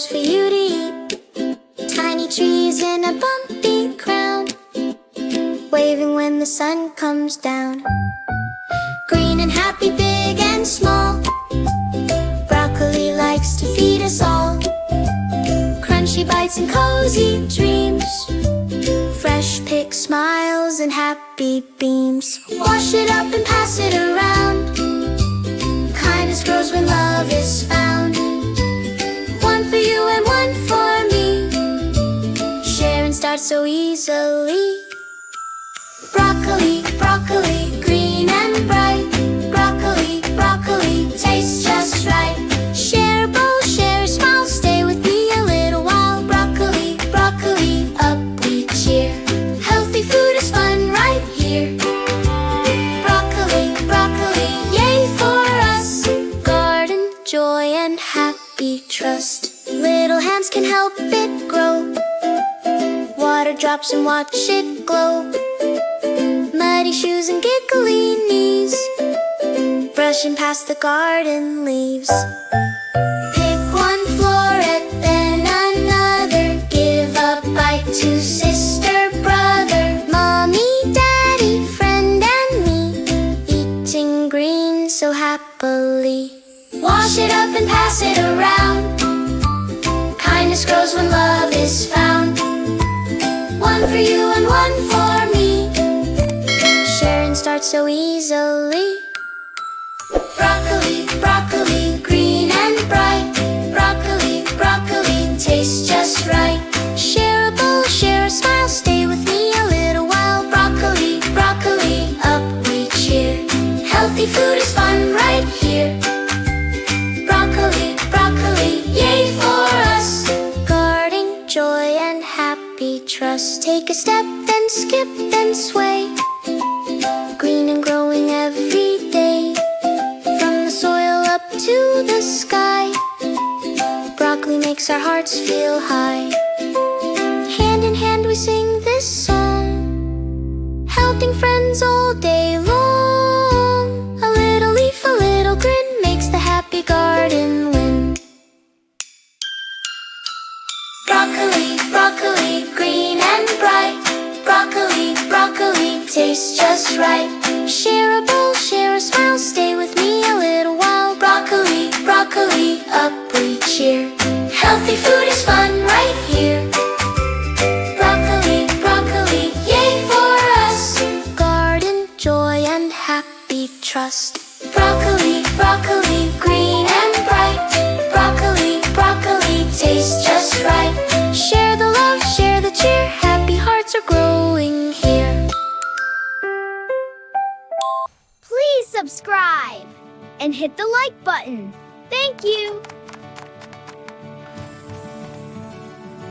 flowers for you to eat. Tiny trees in a bumpy crown, waving when the sun comes down. Green and happy, big and small, broccoli likes to feed us all. Crunchy bites and cozy dreams, fresh pick smiles and happy beams. Wash it up and pass it around, kindness grows when love is found. One for you and one for me, share and start so easily. Broccoli, broccoli, green and bright. Broccoli, broccoli, tastes just right. Share a bowl, share a smile, stay with me a little while. Broccoli, broccoli, up we cheer. Healthy food is fun right here. Broccoli, broccoli, yay for us. Garden, joy and happy trust. Little hands can help it grow, water drops and watch it glow. Muddy shoes and giggly knees, brushing past the garden leaves. Pick one floret, then another. Give a bite to sister, brother, mommy, daddy, friend and me, eating green so happily. Wash it up and pass it around, kindness grows when love is found. One for you and one for me, share and start so easily. Broccoli, broccoli, green and bright. Broccoli, broccoli, tastes just right. Share a bowl, share a smile, stay with me a little while. Broccoli, broccoli, up we cheer. Healthy food is fun right here. Broccoli, broccoli, yay for us. Garden, joy and happy trust. Take a step, then skip, then sway. Green and growing every day, from the soil up to the sky. Broccoli makes our hearts feel high. Hand in hand we sing this song, helping friends all day long. A little leaf, a little grin, makes the happy garden win. Broccoli, broccoli, green and bright. Broccoli, broccoli, tastes just right. Share a bowl, share a smile, stay with me a little while. Broccoli, broccoli, up we cheer. Healthy food is fun right here. Broccoli, broccoli, yay for us. Garden, joy and happy trust. Broccoli, broccoli, green and bright. Broccoli, broccoli, tastes just right. Share the love, share the cheer, happy hearts are growing here. Please subscribe and hit the like button. Thank you.